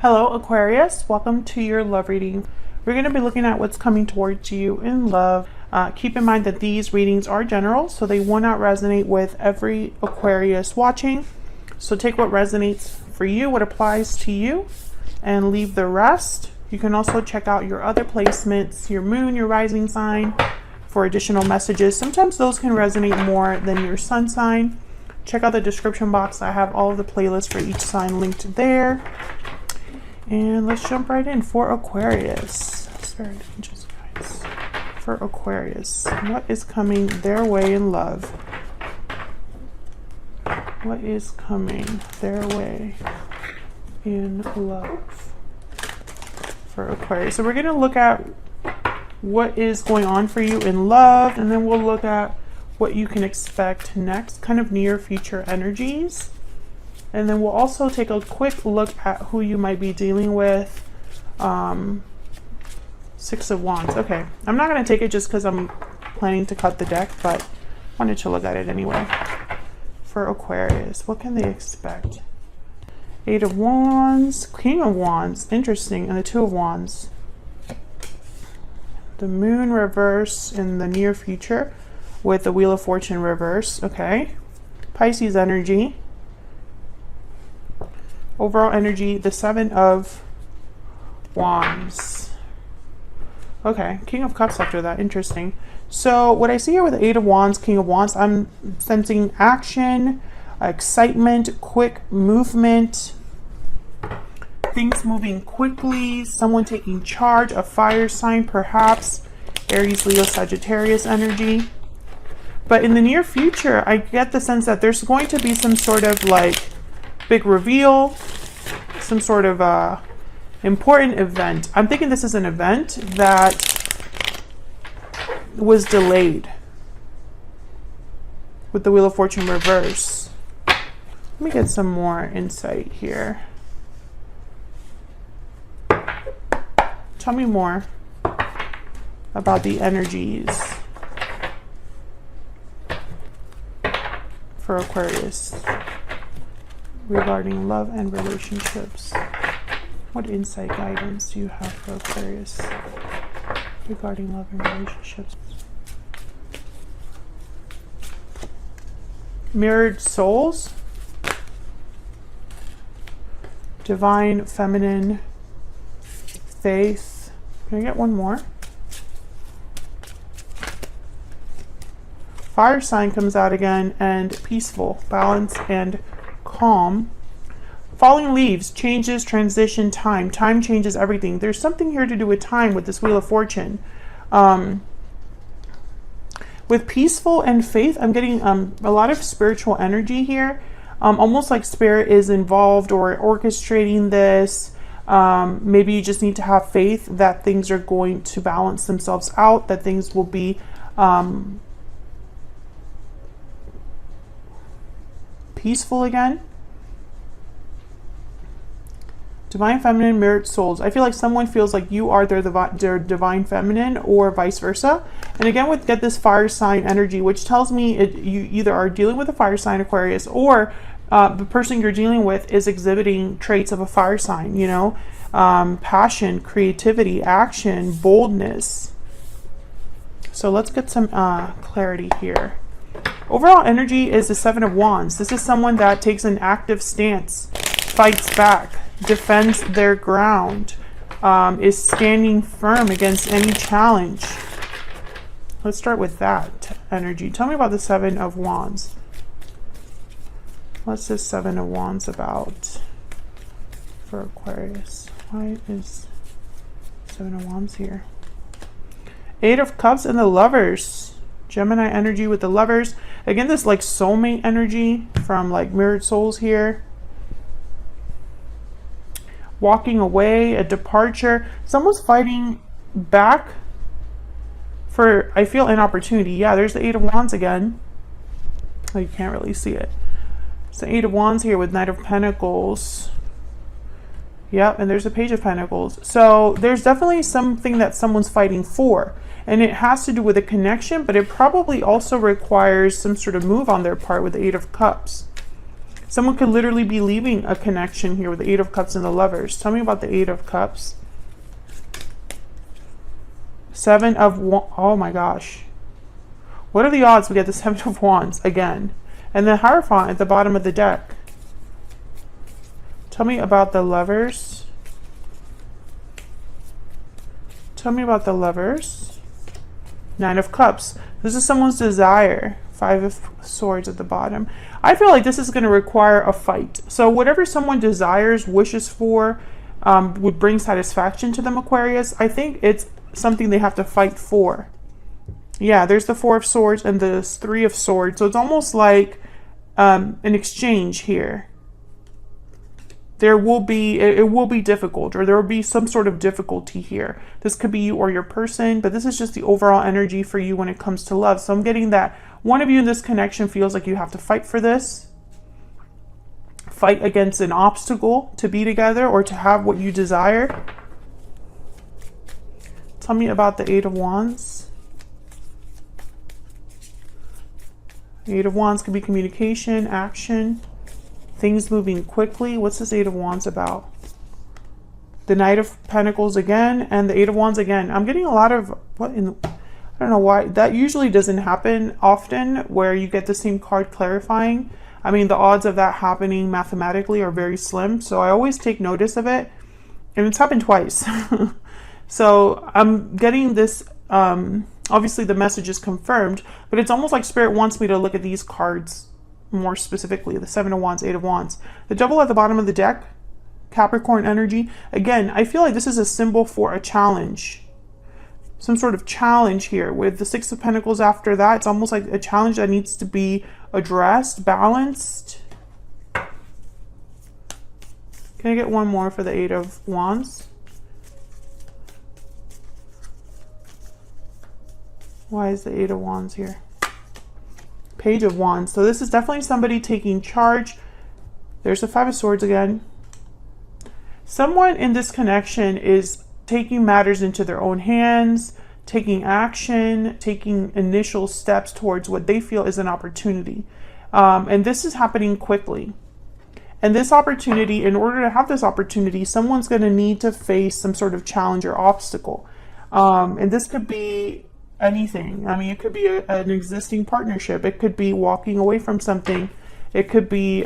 Hello Aquarius, welcome to your love reading. We're going to be looking at what's coming towards you in love. Keep in mind that these readings are general, so they will not resonate with every Aquarius watching. So take what resonates for you, what applies to you, and leave the rest. You can also check out your other placements, your moon, your rising sign, for additional messages. Sometimes those can resonate more than your sun sign. Check out the description box. I have all of the playlists for each sign linked there. And let's jump right in for Aquarius. Spirit angels, guys. For Aquarius, what is coming their way in love? What is coming their way in love for Aquarius? So we're going to look at what is going on for you in love, and then we'll look at what you can expect next, kind of near future energies. And then we'll also take a quick look at who you might be dealing with. Six of Wands. Okay, I'm not going to take it just because I'm planning to cut the deck, but wanted to look at it anyway. For Aquarius, what can they expect? Eight of Wands, King of Wands, interesting, and the Two of Wands. The Moon reverse in the near future with the Wheel of Fortune reverse. Okay, Pisces energy. Overall energy, the Seven of Wands. Okay, King of Cups after that. Interesting. So what I see here with the Eight of Wands, King of Wands, I'm sensing action, excitement, quick movement, things moving quickly, someone taking charge, a fire sign perhaps, Aries, Leo, Sagittarius energy. But in the near future, I get the sense that there's going to be some sort of like big reveal, some sort of important event. I'm thinking this is an event that was delayed with the Wheel of Fortune reverse. Let me get some more insight here. Tell me more about the energies for Aquarius regarding love and relationships. What insight guidance do you have for Aquarius regarding love and relationships? Mirrored souls, divine feminine, faith. Can I get one more? Fire sign comes out again, and peaceful, balance, and calm. Falling leaves, changes, transition, time. Time changes everything. There's something here to do with time with this Wheel of Fortune. With peaceful and faith, I'm getting a lot of spiritual energy here. Almost like spirit is involved or orchestrating this. Maybe you just need to have faith that things are going to balance themselves out, that things will be peaceful again. Divine feminine, mirrored souls. I feel like someone feels like you are their divine feminine, or vice versa. And again, with get this fire sign energy, which tells me you either are dealing with a fire sign, Aquarius, or the person you're dealing with is exhibiting traits of a fire sign, you know, passion, creativity, action, boldness. So let's get some clarity here. Overall energy is the Seven of Wands. This is someone that takes an active stance, fights back, defends their ground, is standing firm against any challenge. Let's start with that energy. Tell me about the Seven of Wands. What's this Seven of Wands about for Aquarius? Why is Seven of Wands here? Eight of Cups and the Lovers. Gemini energy with the Lovers. Again, this like soulmate energy from like mirrored souls here. Walking away, a departure. Someone's fighting back for, I feel, an opportunity. Yeah, there's the Eight of Wands again. Oh, you can't really see it. It's the Eight of Wands here with Knight of Pentacles. Yep, and there's a Page of Pentacles. So there's definitely something that someone's fighting for. And it has to do with a connection, but it probably also requires some sort of move on their part with the Eight of Cups. Someone could literally be leaving a connection here with the Eight of Cups and the Lovers. Tell me about the Eight of Cups. Seven of Wands. Oh my gosh. What are the odds we get the Seven of Wands again? And the Hierophant at the bottom of the deck. Tell me about the Lovers. Tell me about the Lovers. Nine of Cups. This is someone's desire. Five of Swords at the bottom. I feel like this is going to require a fight. So whatever someone desires, wishes for, would bring satisfaction to them, Aquarius. I think it's something they have to fight for. Yeah, there's the Four of Swords and the Three of Swords. So it's almost like an exchange here. It will be difficult, or there will be some sort of difficulty here. This could be you or your person, but this is just the overall energy for you when it comes to love. So I'm getting that one of you in this connection feels like you have to fight for this. Fight against an obstacle to be together or to have what you desire. Tell me about the Eight of Wands. The Eight of Wands could be communication, action, things moving quickly. What's this Eight of Wands about? The Knight of Pentacles again, and the Eight of Wands again. I'm getting a lot of, I don't know why. That usually doesn't happen often, where you get the same card clarifying. I mean, the odds of that happening mathematically are very slim. So I always take notice of it. And it's happened twice. So I'm getting this, obviously the message is confirmed, but it's almost like Spirit wants me to look at these cards more specifically. The Seven of Wands, Eight of Wands. The Devil at the bottom of the deck, Capricorn energy. Again, I feel like this is a symbol for a challenge. Some sort of challenge here. With the Six of Pentacles after that, it's almost like a challenge that needs to be addressed, balanced. Can I get one more for the Eight of Wands? Why is the Eight of Wands here? Page of Wands. So this is definitely somebody taking charge. There's the Five of Swords again. Someone in this connection is taking matters into their own hands, taking action, taking initial steps towards what they feel is an opportunity. And this is happening quickly. And this opportunity, in order to have this opportunity, someone's going to need to face some sort of challenge or obstacle. And this could be anything. I mean, it could be an existing partnership. It could be walking away from something. It could be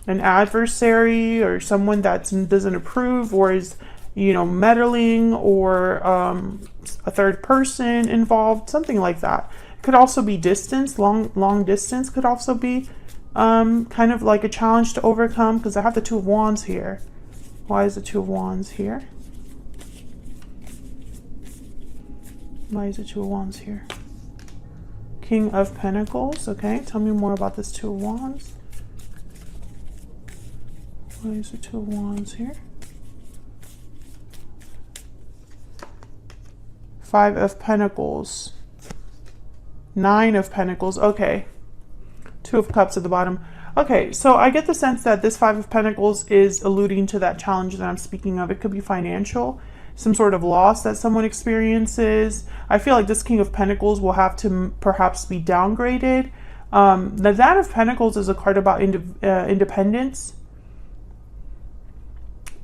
an adversary or someone that doesn't approve or is, you know, meddling, or a third person involved, something like that. It could also be distance, long distance could also be kind of like a challenge to overcome, because I have the Two of Wands here. Why is the Two of Wands here? Why is the Two of Wands here? King of Pentacles. Okay, tell me more about this Two of Wands. Why is the Two of Wands here? Five of Pentacles. Nine of Pentacles. Okay. Two of Cups at the bottom. Okay, so I get the sense that this Five of Pentacles is alluding to that challenge that I'm speaking of. It could be financial, some sort of loss that someone experiences. I feel like this King of Pentacles will have to perhaps be downgraded. The Nine of Pentacles is a card about independence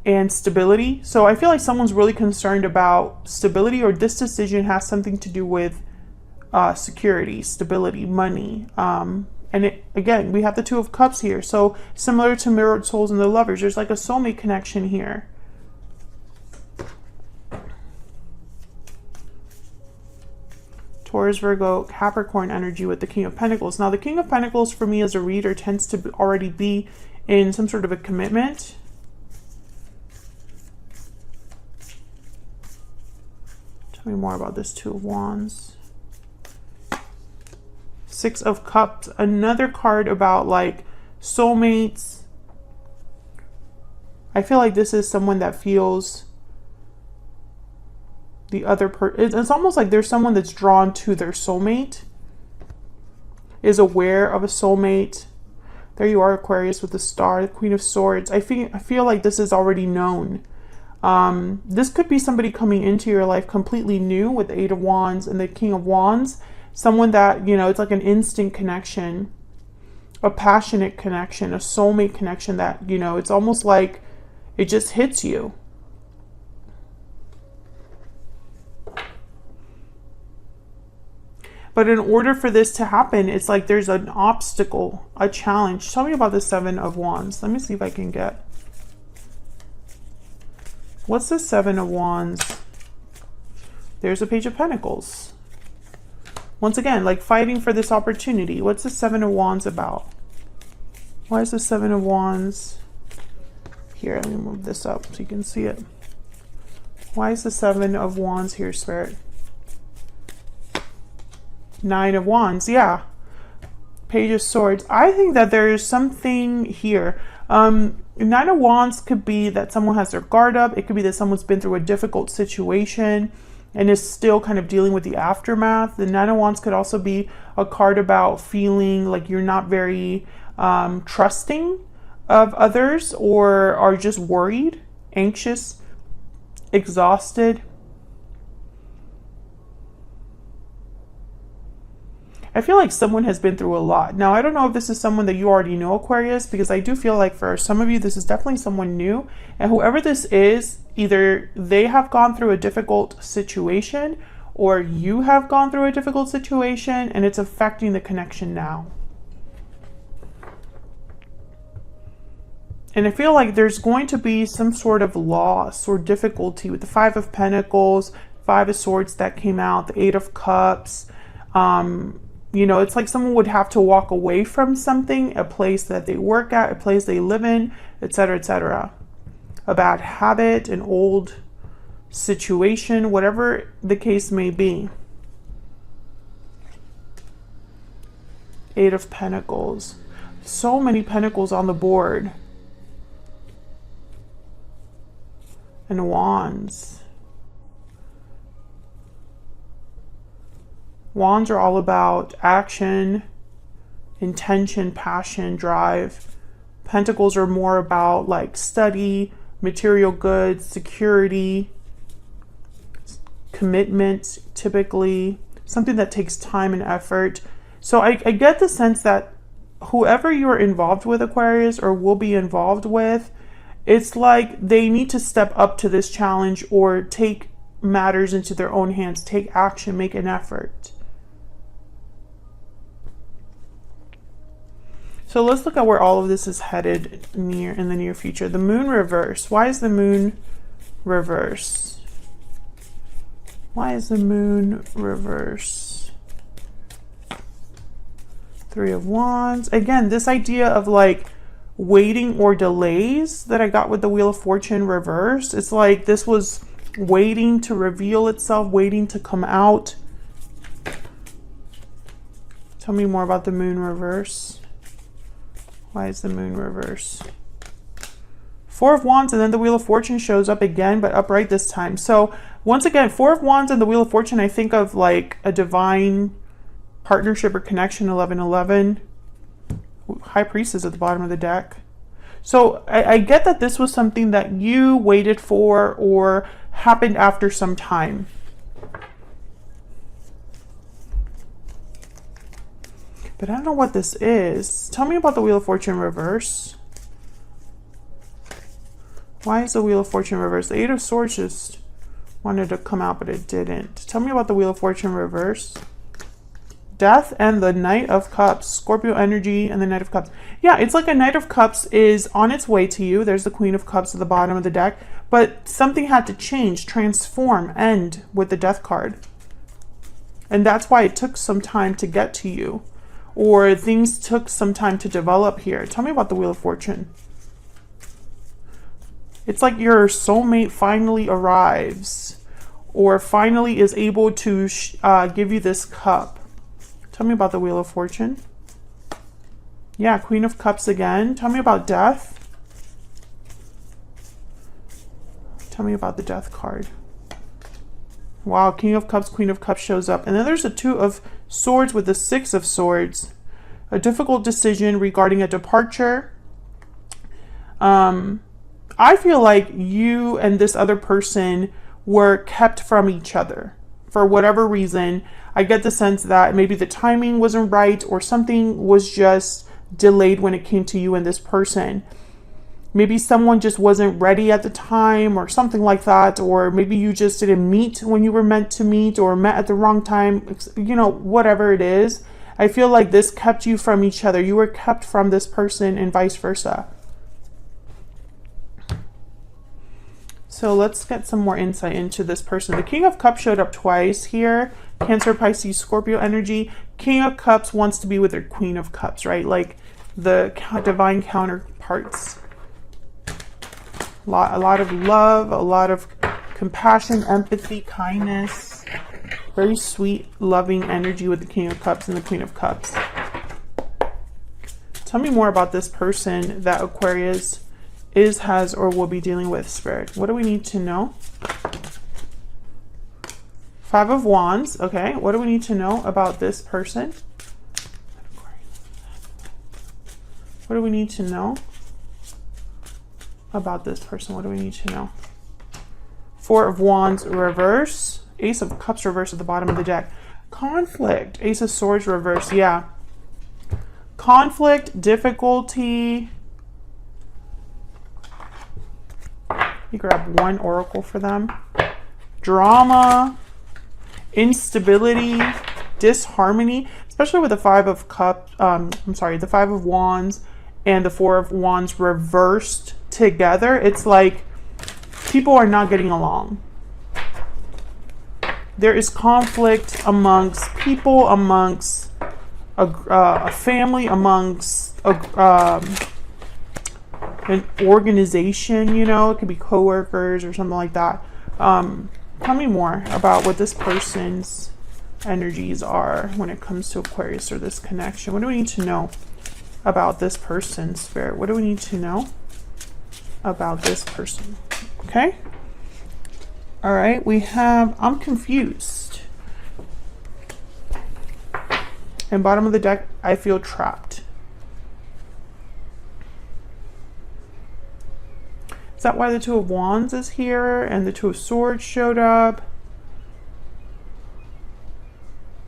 and stability. So I feel like someone's really concerned about stability, or this decision has something to do with security, stability, money. And again, we have the Two of Cups here. So similar to Mirrored Souls and the Lovers, there's like a soulmate connection here. Taurus, Virgo, Capricorn energy with the King of Pentacles. Now the King of Pentacles for me as a reader tends to already be in some sort of a commitment. Tell me more about this Two of Wands. Six of Cups, another card about like soulmates. I feel like this is someone that feels the other person. It's almost like there's someone that's drawn to their soulmate, is aware of a soulmate. There you are, Aquarius, with the Star, the Queen of Swords. I feel like this is already known. This could be somebody coming into your life completely new with the Eight of Wands and the King of Wands. Someone that, you know, it's like an instant connection. a passionate connection, a soulmate connection that, you know, it's almost like it just hits you. But in order for this to happen, it's like there's an obstacle, a challenge. Tell me about the Seven of Wands. Let me see if I can get. What's the Seven of Wands? There's a Page of Pentacles. Once again, like fighting for this opportunity. What's the Seven of Wands about? Why is the Seven of Wands? Here, let me move this up so you can see it. Why is the Seven of Wands here, Spirit? Nine of Wands, yeah. Page of Swords. I think that there is something here. Nine of Wands could be that someone has their guard up. It could be that someone's been through a difficult situation and is still kind of dealing with the aftermath. The Nine of Wands could also be a card about feeling like you're not very trusting of others, or are just worried, anxious, exhausted. I feel like someone has been through a lot. Now, I don't know if this is someone that you already know, Aquarius, because I do feel like for some of you, this is definitely someone new. And whoever this is, either they have gone through a difficult situation or you have gone through a difficult situation and it's affecting the connection now. And I feel like there's going to be some sort of loss or difficulty with the Five of Pentacles, Five of Swords that came out, the Eight of Cups. You know, it's like someone would have to walk away from something, a place that they work at, a place they live in, etc., etc. A bad habit, an old situation, whatever the case may be. Eight of Pentacles. So many pentacles on the board. And Wands. Wands are all about action, intention, passion, drive. Pentacles are more about like study, material goods, security, commitment, typically something that takes time and effort. So I get the sense that whoever you're involved with, Aquarius, or will be involved with, it's like they need to step up to this challenge or take matters into their own hands, take action, make an effort. So let's look at where all of this is headed in the near future. The Moon reverse. Why is the Moon reverse? Why is the Moon reverse? Three of Wands. Again, this idea of like waiting or delays that I got with the Wheel of Fortune reverse. It's like this was waiting to reveal itself, waiting to come out. Tell me more about the Moon reverse. Why is the Moon reverse? Four of Wands, and then the Wheel of Fortune shows up again, but upright this time. So once again, Four of Wands and the Wheel of Fortune, I think of like a divine partnership or connection, 1111. High Priestess at the bottom of the deck. So I get that this was something that you waited for or happened after some time. But I don't know what this is. Tell me about the Wheel of Fortune reverse. Why is the Wheel of Fortune reverse? The Eight of Swords just wanted to come out, but it didn't. Tell me about the Wheel of Fortune reverse. Death and the Knight of Cups. Scorpio energy and the Knight of Cups. Yeah, it's like a Knight of Cups is on its way to you. There's the Queen of Cups at the bottom of the deck. But something had to change, transform, end with the Death card. And that's why it took some time to get to you. Or things took some time to develop here. Tell me about the Wheel of Fortune. It's like your soulmate finally arrives. Or finally is able to give you this cup. Tell me about the Wheel of Fortune. Yeah, Queen of Cups again. Tell me about death. Tell me about the Death card. Wow, King of Cups, Queen of Cups shows up. And then there's a Two of Swords with the Six of Swords. A difficult decision regarding a departure. I feel like you and this other person were kept from each other for whatever reason. I get the sense that maybe the timing wasn't right or something was just delayed when it came to you and this person. Maybe someone just wasn't ready at the time or something like that, or maybe you just didn't meet when you were meant to meet, or met at the wrong time, you know, whatever it is. I feel like this kept you from each other. You were kept from this person and vice versa. So let's get some more insight into this person. The King of Cups showed up twice here. Cancer, Pisces, Scorpio energy. King of Cups wants to be with their Queen of Cups, right? Like the divine counterparts. A lot of love, a lot of compassion, empathy, kindness. Very sweet, loving energy with the King of Cups and the Queen of Cups. Tell me more about this person that Aquarius is, has, or will be dealing with, Spirit. What do we need to know? Five of Wands. Okay, what do we need to know about this person? What do we need to know about this person? What do we need to know? Four of Wands reverse. Ace of Cups reverse at the bottom of the deck. Conflict. Ace of Swords reverse. Yeah. Conflict, difficulty. You grab one oracle for them. Drama, instability, disharmony, especially with the Five of Cups, the Five of Wands and the Four of Wands reversed together. It's like people are not getting along. There is conflict amongst people, amongst a family, amongst an organization, you know, it could be coworkers or something like that. Tell me more about what this person's energies are when it comes to Aquarius or this connection. What do we need to know about this person, Spirit? What do we need to know about this person? Okay. All right. We have, I'm confused. And bottom of the deck, I feel trapped. Is that why the Two of Wands is here and the Two of Swords showed up?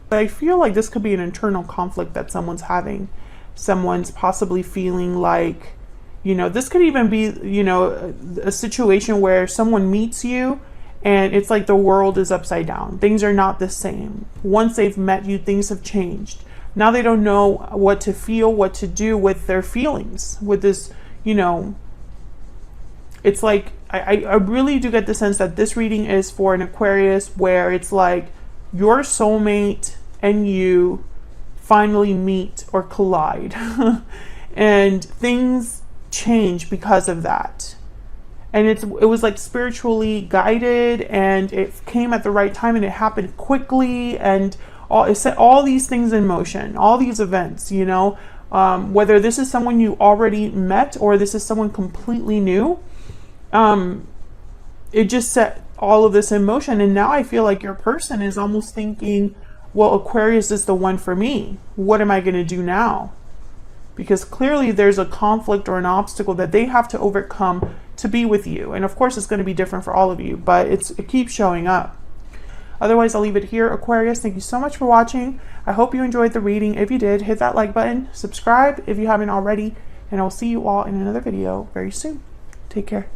But I feel like this could be an internal conflict that someone's having. Someone's possibly feeling like, you know, this could even be, you know, a situation where someone meets you and it's like the world is upside down. Things are not the same. Once they've met you, things have changed. Now they don't know what to feel, what to do with their feelings, with this, you know. It's like, I really do get the sense that this reading is for an Aquarius where it's like your soulmate and you finally meet or collide. And things change because of that. And it was like spiritually guided, and it came at the right time, and it happened quickly, and it set all these things in motion, all these events, you know, whether this is someone you already met or this is someone completely new. It just set all of this in motion. And now I feel like your person is almost thinking, well, Aquarius is the one for me. What am I going to do now? Because clearly there's a conflict or an obstacle that they have to overcome to be with you. And of course, it's going to be different for all of you, but it keeps showing up. Otherwise, I'll leave it here, Aquarius. Thank you so much for watching. I hope you enjoyed the reading. If you did, hit that like button, subscribe if you haven't already, and I'll see you all in another video very soon. Take care.